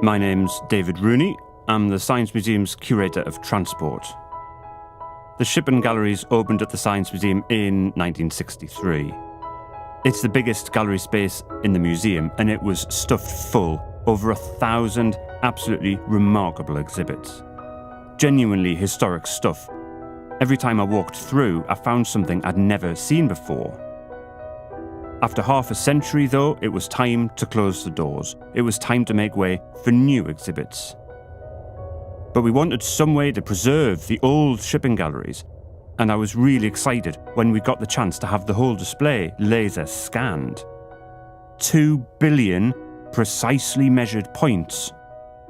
My name's David Rooney. I'm the Science Museum's Curator of Transport. The Shippen Galleries opened at the Science Museum in 1963. It's the biggest gallery space in the museum, and it was stuffed full, over 1,000 absolutely remarkable exhibits. Genuinely historic stuff. Every time I walked through, I found something I'd never seen before. After half a century, though, it was time to close the doors. It was time to make way for new exhibits. But we wanted some way to preserve the old Shippen Galleries, and I was really excited when we got the chance to have the whole display laser scanned. 2 billion precisely measured points.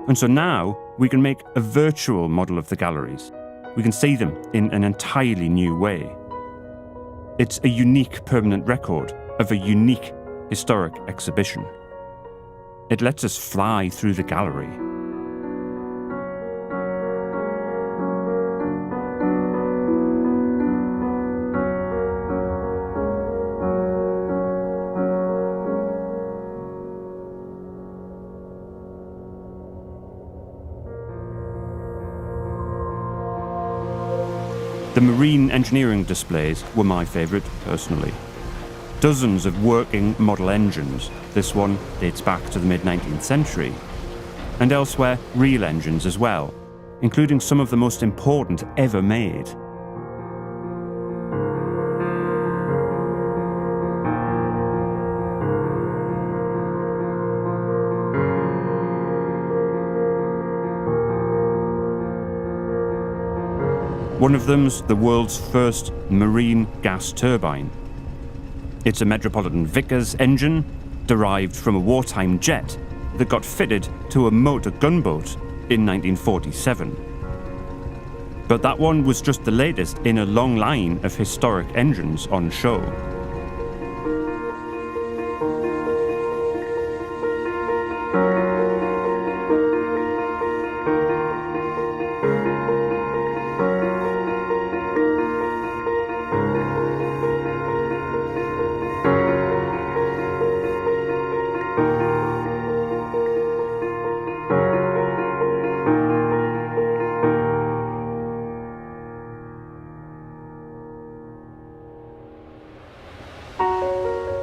And so now we can make a virtual model of the galleries. We can see them in an entirely new way. It's a unique permanent record of a unique historic exhibition. It lets us fly through the gallery. The marine engineering displays were my favourite, personally. Dozens of working model engines, this one dates back to the mid-19th century, and elsewhere real engines as well, including some of the most important ever made. One of them's the world's first marine gas turbine. It's a Metropolitan Vickers engine, derived from a wartime jet that got fitted to a motor gunboat in 1947. But that one was just the latest in a long line of historic engines on show.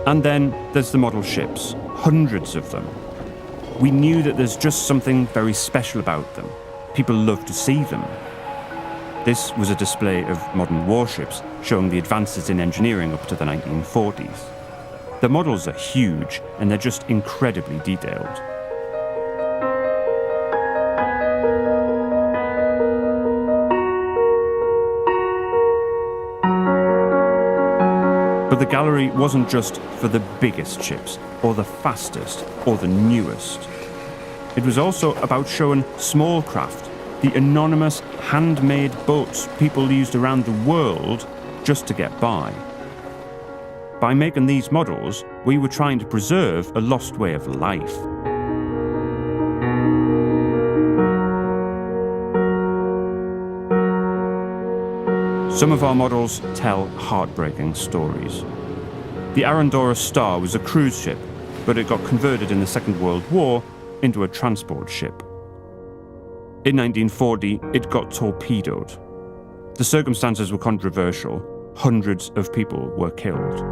And then there's the model ships, hundreds of them. We knew that there's just something very special about them. People love to see them. This was a display of modern warships, showing the advances in engineering up to the 1940s. The models are huge, and they're just incredibly detailed. But the gallery wasn't just for the biggest ships, or the fastest, or the newest. It was also about showing small craft, the anonymous, handmade boats people used around the world just to get by. By making these models, we were trying to preserve a lost way of life. Some of our models tell heartbreaking stories. The Arandora Star was a cruise ship, but it got converted in the Second World War into a transport ship. In 1940, it got torpedoed. The circumstances were controversial. Hundreds of people were killed.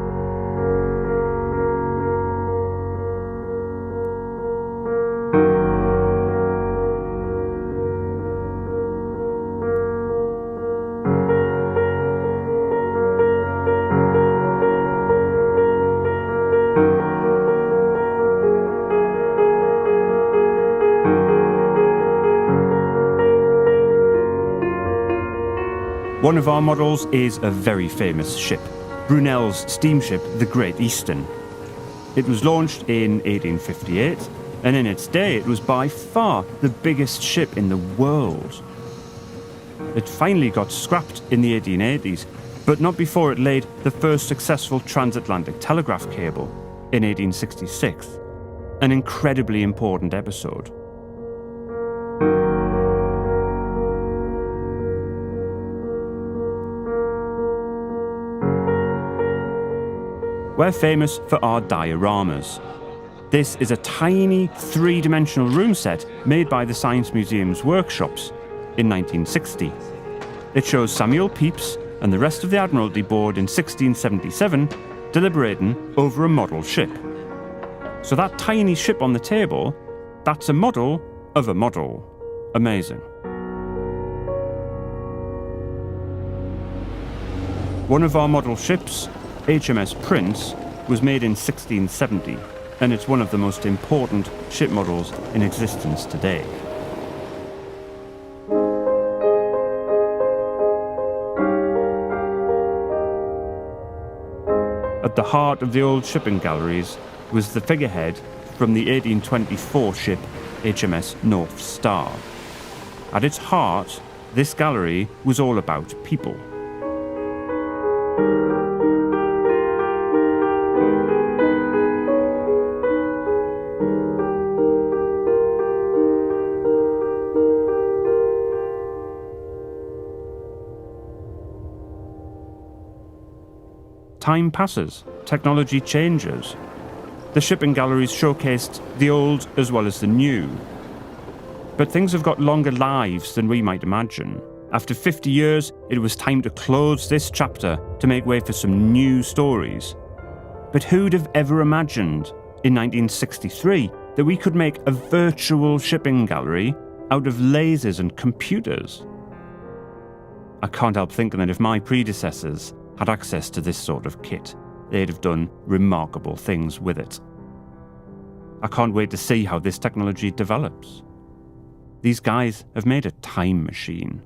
One of our models is a very famous ship, Brunel's steamship, the Great Eastern. It was launched in 1858, and in its day it was by far the biggest ship in the world. It finally got scrapped in the 1880s, but not before it laid the first successful transatlantic telegraph cable in 1866, an incredibly important episode. We're famous for our dioramas. This is a tiny three-dimensional room set made by the Science Museum's workshops in 1960. It shows Samuel Pepys and the rest of the Admiralty Board in 1677 deliberating over a model ship. So that tiny ship on the table, that's a model of a model. Amazing. One of our model ships, HMS Prince, was made in 1670, and it's one of the most important ship models in existence today. At the heart of the old shipping galleries was the figurehead from the 1824 ship HMS North Star. At its heart, this gallery was all about people. Time passes, technology changes. The shipping galleries showcased the old as well as the new. But things have got longer lives than we might imagine. After 50 years, it was time to close this chapter to make way for some new stories. But who'd have ever imagined, in 1963, that we could make a virtual shipping gallery out of lasers and computers? I can't help thinking that if my predecessors had access to this sort of kit, they'd have done remarkable things with it. I can't wait to see how this technology develops. These guys have made a time machine.